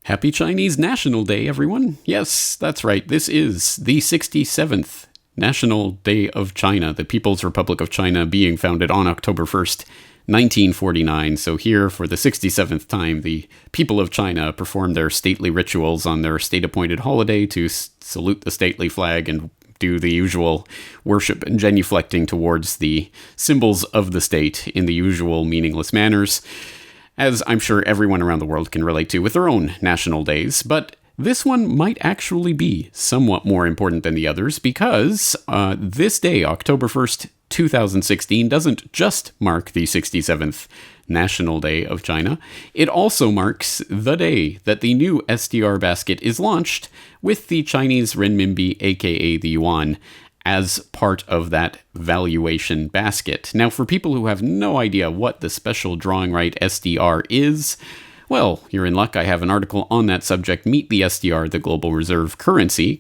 Happy Chinese National Day, everyone. Yes, that's right. This is the 67th National Day of China, the People's Republic of China being founded on October 1st, 1949. So here, for the 67th time, the people of China perform their stately rituals on their state-appointed holiday to salute the stately flag and do the usual worship and genuflecting towards the symbols of the state in the usual meaningless manners, as I'm sure everyone around the world can relate to with their own national days. But this one might actually be somewhat more important than the others because this day, October 1st, 2016, doesn't just mark the 67th National Day of China. It also marks the day that the new SDR basket is launched with the Chinese renminbi, aka the yuan, as part of that valuation basket. Now, for people who have no idea what the special drawing right SDR is, well, you're in luck. I have an article on that subject, Meet the SDR, the Global Reserve Currency,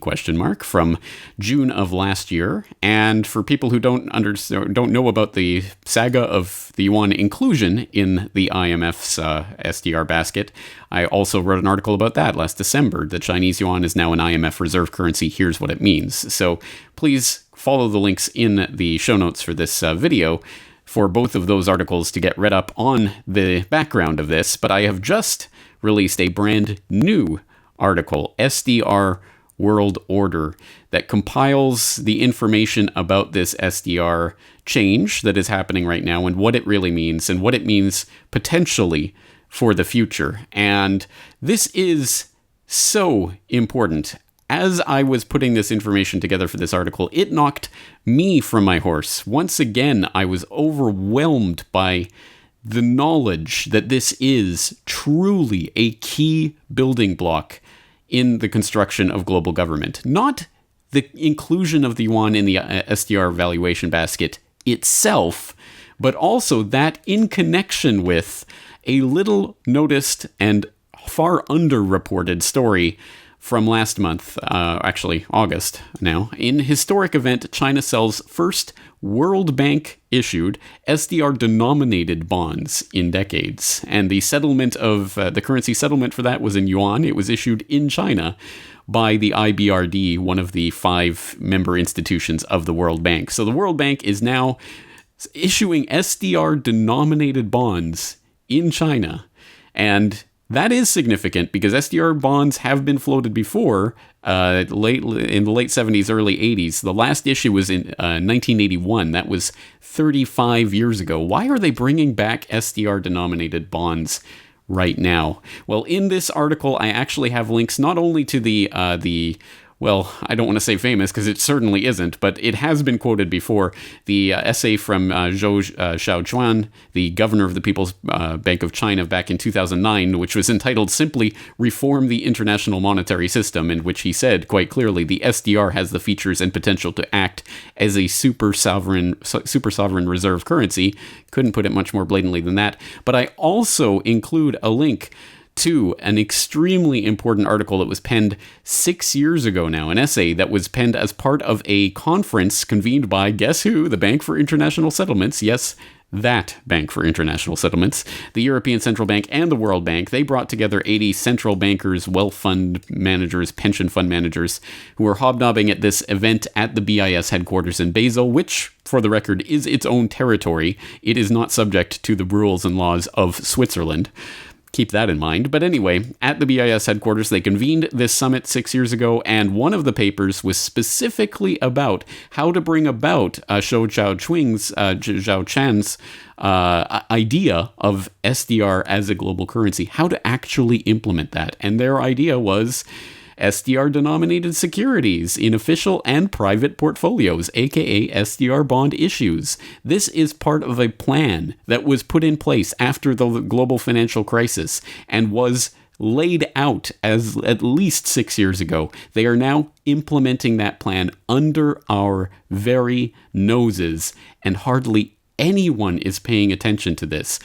from June of last year. And for people who don't know about the saga of the yuan inclusion in the IMF's SDR basket, I also wrote an article about that last December. The Chinese yuan is now an IMF reserve currency. Here's what it means. So please follow the links in the show notes for this video for both of those articles to get read up on the background of this, but I have just released a brand new article, SDR World Order, that compiles the information about this SDR change that is happening right now and what it really means and what it means potentially for the future. And this is so important. As I was putting this information together for this article, it knocked me from my horse. Once again, I was overwhelmed by the knowledge that this is truly a key building block in the construction of global government. Not the inclusion of the yuan in the SDR valuation basket itself, but also that in connection with a little noticed and far underreported story from last month, actually August now. In historic event, China sells first World Bank issued SDR-denominated bonds in decades. And the settlement of the currency settlement for that was in yuan. It was issued in China by the IBRD, one of the 5 member institutions of the World Bank. So the World Bank is now issuing SDR-denominated bonds in China. And that is significant because SDR bonds have been floated before, in the late 70s, early 80s. The last issue was in 1981. That was 35 years ago. Why are they bringing back SDR-denominated bonds right now? Well, in this article, I actually have links not only to well, I don't want to say famous because it certainly isn't, but it has been quoted before. The essay from Zhou Xiaochuan, the governor of the People's Bank of China back in 2009, which was entitled simply Reform the International Monetary System, in which he said quite clearly the SDR has the features and potential to act as a super sovereign reserve currency. Couldn't put it much more blatantly than that. But I also include a link to an extremely important article that was penned 6 years ago now, an essay that was penned as part of a conference convened by, guess who, the Bank for International Settlements. Yes, that Bank for International Settlements, the European Central Bank and the World Bank. They brought together 80 central bankers, wealth fund managers, pension fund managers, who were hobnobbing at this event at the BIS headquarters in Basel, which, for the record, is its own territory. It is not subject to the rules and laws of Switzerland. Keep that in mind. But anyway, at the BIS headquarters, they convened this summit 6 years ago, and one of the papers was specifically about how to bring about Zhou Xiaochuan's idea of SDR as a global currency, how to actually implement that. And their idea was SDR-denominated securities in official and private portfolios, aka SDR bond issues. This is part of a plan that was put in place after the global financial crisis and was laid out as at least 6 years ago. They are now implementing that plan under our very noses, and hardly anyone is paying attention to this.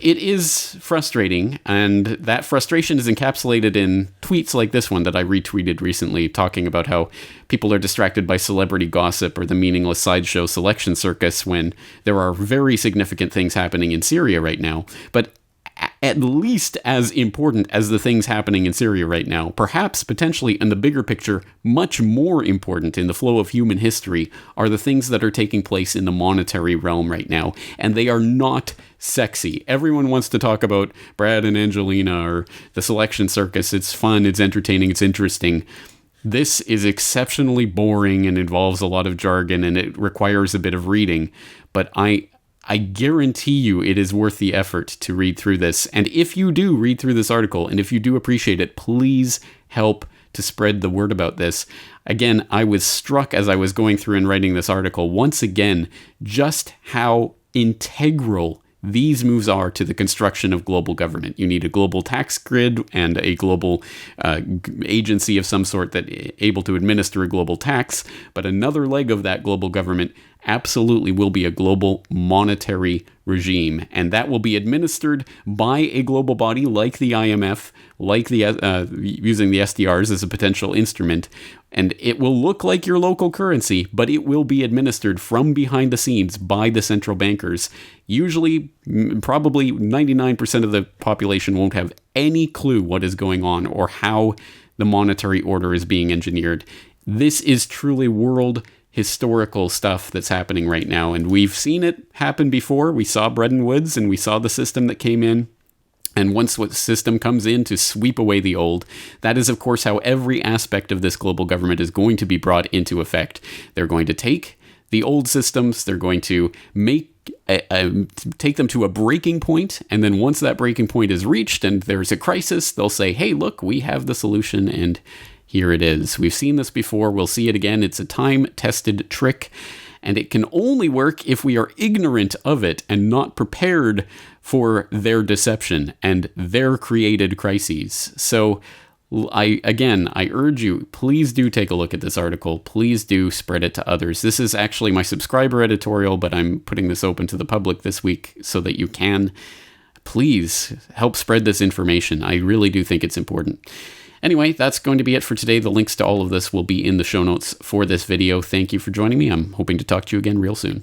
It is frustrating, and that frustration is encapsulated in tweets like this one that I retweeted recently, talking about how people are distracted by celebrity gossip or the meaningless sideshow selection circus when there are very significant things happening in Syria right now. But at least as important as the things happening in Syria right now. Perhaps, potentially, in the bigger picture, much more important in the flow of human history are the things that are taking place in the monetary realm right now. And they are not sexy. Everyone wants to talk about Brad and Angelina or the selection circus. It's fun, it's entertaining, it's interesting. This is exceptionally boring and involves a lot of jargon, and it requires a bit of reading. But I guarantee you it is worth the effort to read through this. And if you do read through this article, and if you do appreciate it, please help to spread the word about this. Again, I was struck as I was going through and writing this article, once again, just how integral these moves are to the construction of global government. You need a global tax grid and a global agency of some sort that able to administer a global tax. But another leg of that global government absolutely will be a global monetary regime, and that will be administered by a global body like the IMF, like the using the SDRs as a potential instrument. And it will look like your local currency, but it will be administered from behind the scenes by the central bankers. Usually, probably 99% of the population won't have any clue what is going on or how the monetary order is being engineered. This is truly world historical stuff that's happening right now, and we've seen it happen before. We saw Bretton Woods, and we saw the system that came in. And once what system comes in to sweep away the old, that is, of course, how every aspect of this global government is going to be brought into effect. They're going to take the old systems, they're going to take them to a breaking point, and then once that breaking point is reached and there's a crisis, they'll say, hey, look, we have the solution, and here it is. We've seen this before, we'll see it again. It's a time-tested trick, and it can only work if we are ignorant of it and not prepared for their deception and their created crises. So I urge you, please do take a look at this article. Please do spread it to others. This is actually my subscriber editorial, but I'm putting this open to the public this week so that you can. Please help spread this information. I really do think it's important. Anyway, that's going to be it for today. The links to all of this will be in the show notes for this video. Thank you for joining me. I'm hoping to talk to you again real soon.